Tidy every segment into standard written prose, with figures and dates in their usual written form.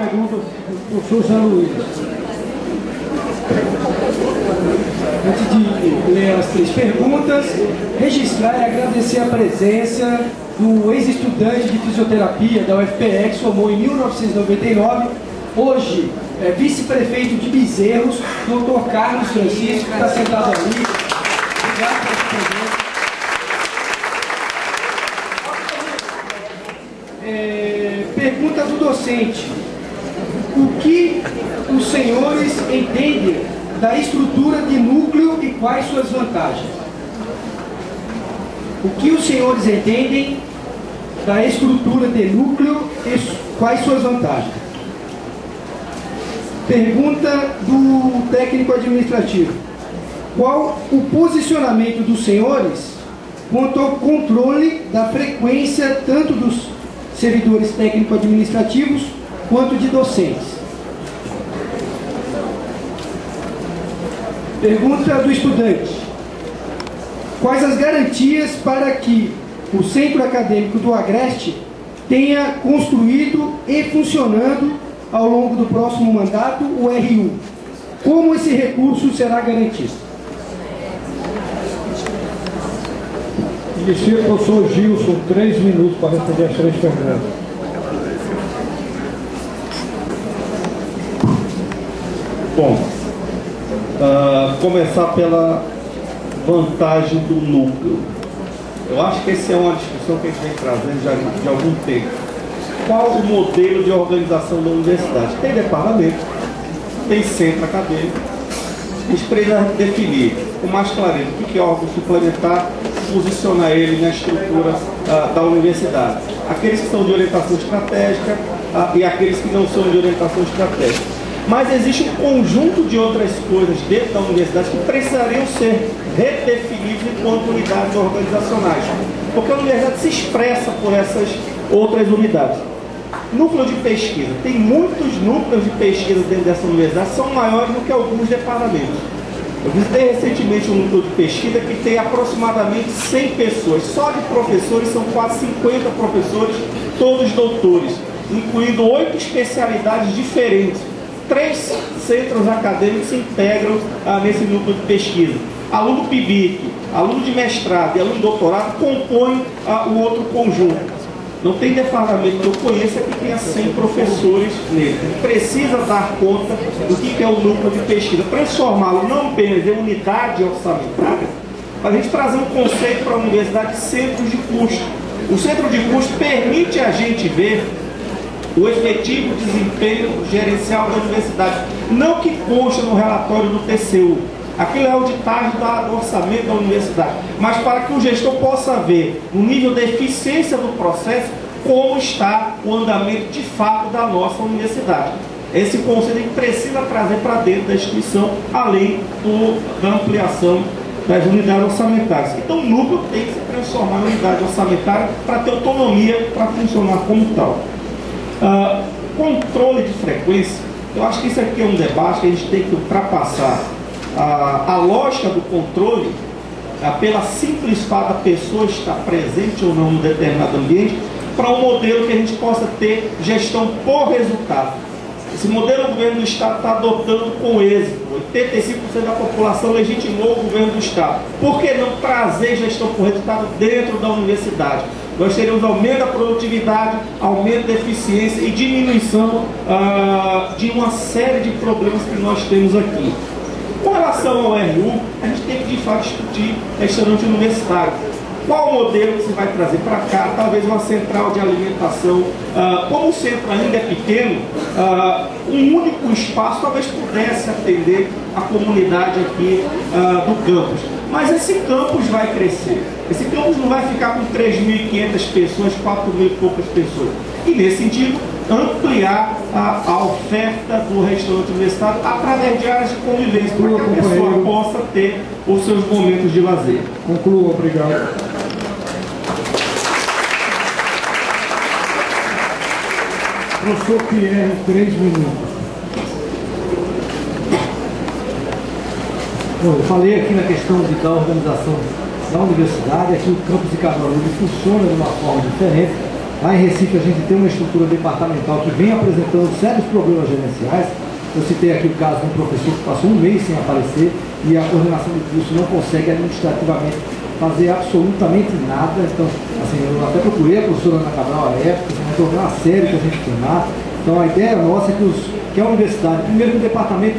pergunta do professor Jean Luiz. Antes de ler as 3 perguntas, registrar e agradecer a presença do ex-estudante de fisioterapia da UFPE, que se formou em 1999, hoje é vice-prefeito de Bezerros, Dr. Carlos Francisco, que está sentado ali. Obrigado pela sua presença. Pergunta do docente: o que os senhores entendem da estrutura de núcleo e quais suas vantagens? O que os senhores entendem da estrutura de núcleo e quais suas vantagens? Pergunta do técnico administrativo: qual o posicionamento dos senhores quanto ao controle da frequência tanto dos servidores técnico-administrativos quanto de docentes? Pergunta do estudante: quais as garantias para que o Centro Acadêmico do Agreste tenha construído e funcionando ao longo do próximo mandato o RU? Como esse recurso será garantido? Inicia o professor Gilson, 3 minutos para responder as 3 perguntas. Bom, começar pela vantagem do núcleo. Eu acho que essa é uma discussão que a gente vem trazendo já de algum tempo. Qual o modelo de organização da universidade? Tem departamento, tem centro acadêmico. A gente precisa definir com mais clareza o que é órgão suplementar, posicionar ele na estrutura da universidade. Aqueles que são de orientação estratégica e aqueles que não são de orientação estratégica. Mas existe um conjunto de outras coisas dentro da universidade que precisariam ser redefinidas enquanto unidades organizacionais, porque a universidade se expressa por essas outras unidades. Núcleo de pesquisa. Tem muitos núcleos de pesquisa dentro dessa universidade, são maiores do que alguns departamentos. Eu visitei recentemente um núcleo de pesquisa que tem aproximadamente 100 pessoas. Só de professores são quase 50 professores, todos doutores, incluindo 8 especialidades diferentes. 3 centros acadêmicos se integram nesse núcleo de pesquisa. Aluno PIBIC, aluno de mestrado e aluno de doutorado compõem o outro conjunto. Não tem departamento que eu conheça que tenha 100 professores nele. Precisa dar conta do que é o núcleo de pesquisa, transformá-lo não apenas em unidade orçamentária, mas a gente trazer um conceito para a universidade de centros de custo. O centro de custo permite a gente ver o efetivo desempenho gerencial da universidade, não que consta no relatório do TCU. Aquilo é auditagem do orçamento da universidade, mas para que o gestor possa ver, no nível de eficiência do processo, como está o andamento de fato da nossa universidade. Esse conceito a gente precisa trazer para dentro da instituição, além da ampliação das unidades orçamentárias. Então o núcleo tem que se transformar em unidade orçamentária para ter autonomia para funcionar como tal. Controle de frequência, eu acho que isso aqui é um debate que a gente tem que ultrapassar. A lógica do controle, pela simples fato da pessoa estar presente ou não em determinado ambiente, para um modelo que a gente possa ter gestão por resultado. Esse modelo o governo do Estado está adotando com êxito. 85% da população legitimou o governo do Estado. Por que não trazer gestão por resultado dentro da universidade? Nós teremos aumento da produtividade, aumento da eficiência e diminuição de uma série de problemas que nós temos aqui. Com relação ao RU, a gente tem que de fato discutir restaurante universitário. Qual modelo que você vai trazer para cá? Talvez uma central de alimentação. Como o centro ainda é pequeno, um único espaço talvez pudesse atender a comunidade aqui do campus. Mas esse campus vai crescer. Esse campus não vai ficar com 3.500 pessoas, 4.000 e poucas pessoas. E nesse sentido, ampliar a oferta do restaurante universitário através de áreas de convivência, para que a pessoa possa ter os seus momentos de lazer. Conclua, obrigado. Professor Pierre, 3 minutos. Bom, eu falei aqui na questão da organização da universidade. Aqui o campus de Caruaru funciona de uma forma diferente. Lá em Recife a gente tem uma estrutura departamental que vem apresentando sérios problemas gerenciais. Eu citei aqui o caso de um professor que passou um mês sem aparecer e a coordenação do curso não consegue administrativamente fazer absolutamente nada. Então, assim, eu até procurei a professora Ana Cabral à época, um problema sério que a gente tem lá. Então, a ideia nossa é que a universidade, primeiro que o departamento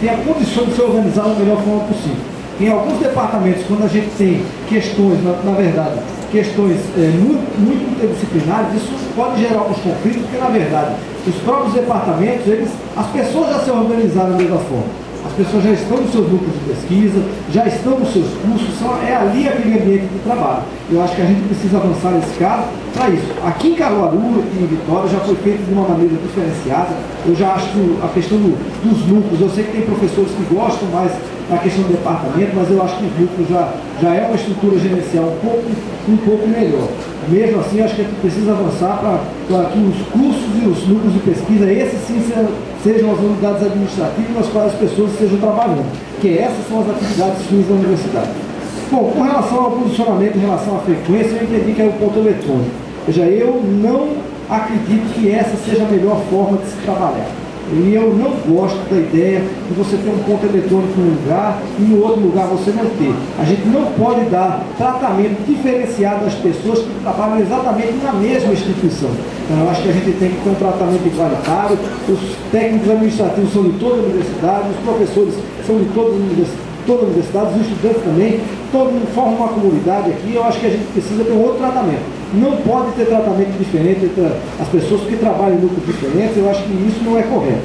tenha condições de se organizar da melhor forma possível. Em alguns departamentos, quando a gente tem questões, na verdade, questões muito interdisciplinares, isso pode gerar alguns conflitos, porque, na verdade, os próprios departamentos, as pessoas já se organizaram da mesma forma. As pessoas já estão nos seus grupos de pesquisa, já estão nos seus cursos, é ali aquele ambiente de trabalho. Eu acho que a gente precisa avançar nesse caso para isso. Aqui em Caruaru e em Vitória já foi feito de uma maneira diferenciada. Eu já acho que a questão dos núcleos, eu sei que tem professores que gostam mais da questão do departamento, mas eu acho que os núcleos já é uma estrutura gerencial um pouco melhor. Mesmo assim, acho que a gente precisa avançar para que os cursos e os núcleos de pesquisa, esses sim sejam as unidades administrativas nas quais as pessoas estejam trabalhando, que essas são as atividades fins da universidade. Bom, com relação ao posicionamento, em relação à frequência, eu entendi que é o ponto eletrônico. Veja, eu não acredito que essa seja a melhor forma de se trabalhar. E eu não gosto da ideia de você ter um ponto eletrônico em um lugar e no outro lugar você não ter. A gente não pode dar tratamento diferenciado às pessoas que trabalham exatamente na mesma instituição. Então, eu acho que a gente tem que ter um tratamento igualitário. Os técnicos administrativos são de toda a universidade, os professores são de toda a universidade, os estudantes também, todo mundo forma uma comunidade aqui. Eu acho que a gente precisa ter um outro tratamento. Não pode ter tratamento diferente entre as pessoas que trabalham em grupos diferentes. Eu acho que isso não é correto.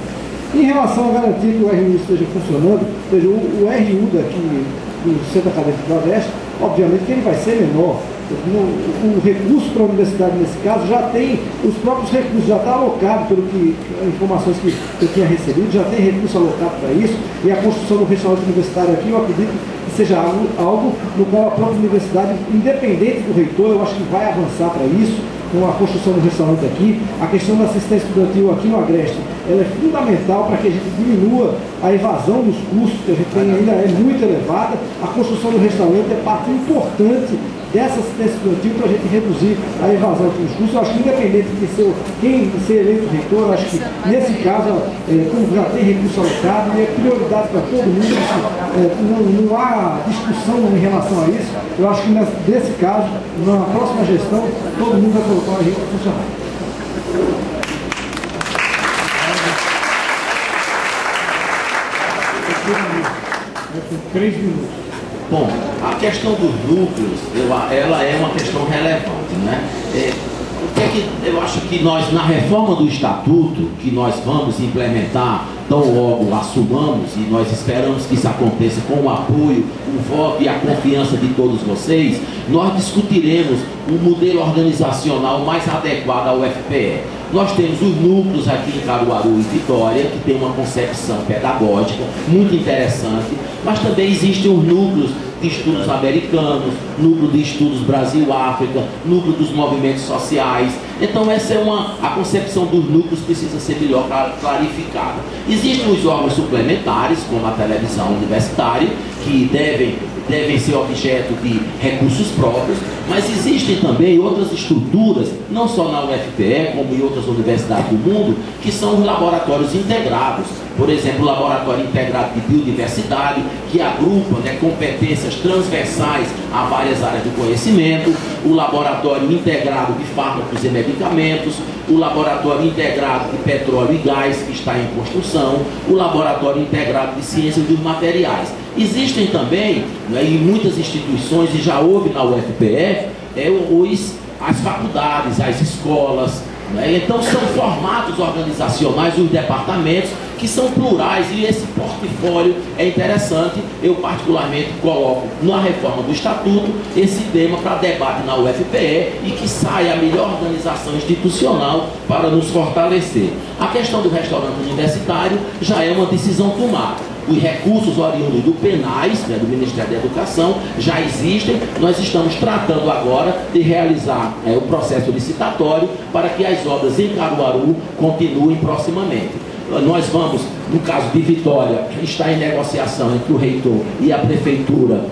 Em relação a garantir que o RU esteja funcionando, veja, o RU daqui do Centro Acadêmico do Nordeste, obviamente que ele vai ser menor. O recurso para a universidade, nesse caso, já tem os próprios recursos, já está alocado, pelo que informações que eu tinha recebido, já tem recurso alocado para isso, e a construção do restaurante universitário aqui, eu acredito que seja algo no qual a própria universidade, independente do reitor, eu acho que vai avançar para isso, com a construção do restaurante aqui. A questão da assistência estudantil aqui no Agreste, ela é fundamental para que a gente diminua a evasão dos custos, que a gente tem ainda é muito elevada. A construção do restaurante é parte importante dessa assistência estudantil para a gente reduzir a evasão dos custos. Eu acho que independente de quem ser eleito reitor, eu acho que nesse caso, como já tem recurso alocado, e é prioridade para todo mundo, não há discussão em relação a isso. Eu acho que nesse caso, na próxima gestão, todo mundo vai colocar a gente para funcionar. Com 3 minutos. Bom, a questão dos núcleos, ela é uma questão relevante, né? Eu acho que nós, na reforma do Estatuto, que nós vamos implementar, tão logo assumamos, e nós esperamos que isso aconteça com o apoio, o voto e a confiança de todos vocês, nós discutiremos um modelo organizacional mais adequado ao FPE. Nós temos os núcleos aqui em Caruaru e Vitória, que tem uma concepção pedagógica muito interessante, mas também existem os núcleos de estudos americanos, núcleo de estudos Brasil-África, núcleo dos movimentos sociais. Então essa é a concepção dos núcleos precisa ser melhor clarificada. Existem os órgãos suplementares, como a televisão universitária, que devem ser objeto de recursos próprios, mas existem também outras estruturas, não só na UFPE, como em outras universidades do mundo, que são os laboratórios integrados. Por exemplo, o Laboratório Integrado de Biodiversidade, que agrupa, né, competências transversais a várias áreas do conhecimento, o Laboratório Integrado de Fármacos e Medicamentos, o Laboratório Integrado de Petróleo e Gás, que está em construção, o Laboratório Integrado de Ciências dos Materiais. Existem também, né, em muitas instituições, e já houve na UFPE, as faculdades, as escolas, né? Então são formatos organizacionais, os departamentos, que são plurais, e esse portfólio é interessante. Eu particularmente coloco na reforma do Estatuto esse tema para debate na UFPE e que saia a melhor organização institucional para nos fortalecer. A questão do restaurante universitário já é uma decisão tomada. Os recursos oriundos do PENAES, né, do Ministério da Educação, já existem. Nós estamos tratando agora de realizar o processo licitatório para que as obras em Caruaru continuem proximamente. Nós vamos, no caso de Vitória, está em negociação entre o reitor e a Prefeitura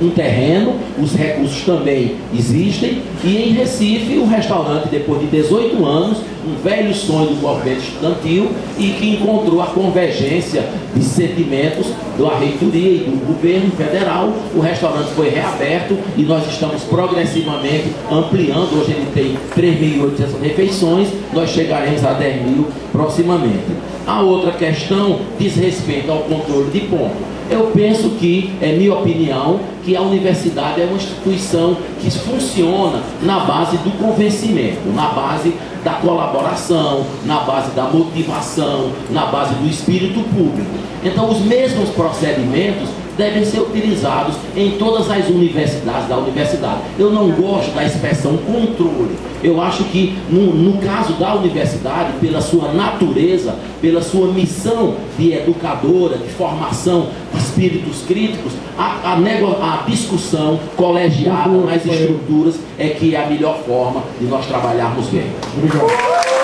um terreno, os recursos também existem, e em Recife o restaurante, depois de 18 anos, um velho sonho do movimento estudantil, e que encontrou a convergência de sentimentos da reitoria e do governo federal, o restaurante foi reaberto e nós estamos progressivamente ampliando. Hoje ele tem 3.800 refeições, nós chegaremos a 10.000 proximamente. A outra questão diz respeito ao controle de ponto. Eu penso que, é minha opinião, que a universidade é uma instituição que funciona na base do convencimento, na base da colaboração, na base da motivação, na base do espírito público. Então, os mesmos procedimentos devem ser utilizados em todas as universidades da universidade. Eu não gosto da expressão controle. Eu acho que, no caso da universidade, pela sua natureza, pela sua missão de educadora, de formação de espíritos críticos, a discussão colegiada nas estruturas é que é a melhor forma de nós trabalharmos bem. Obrigado.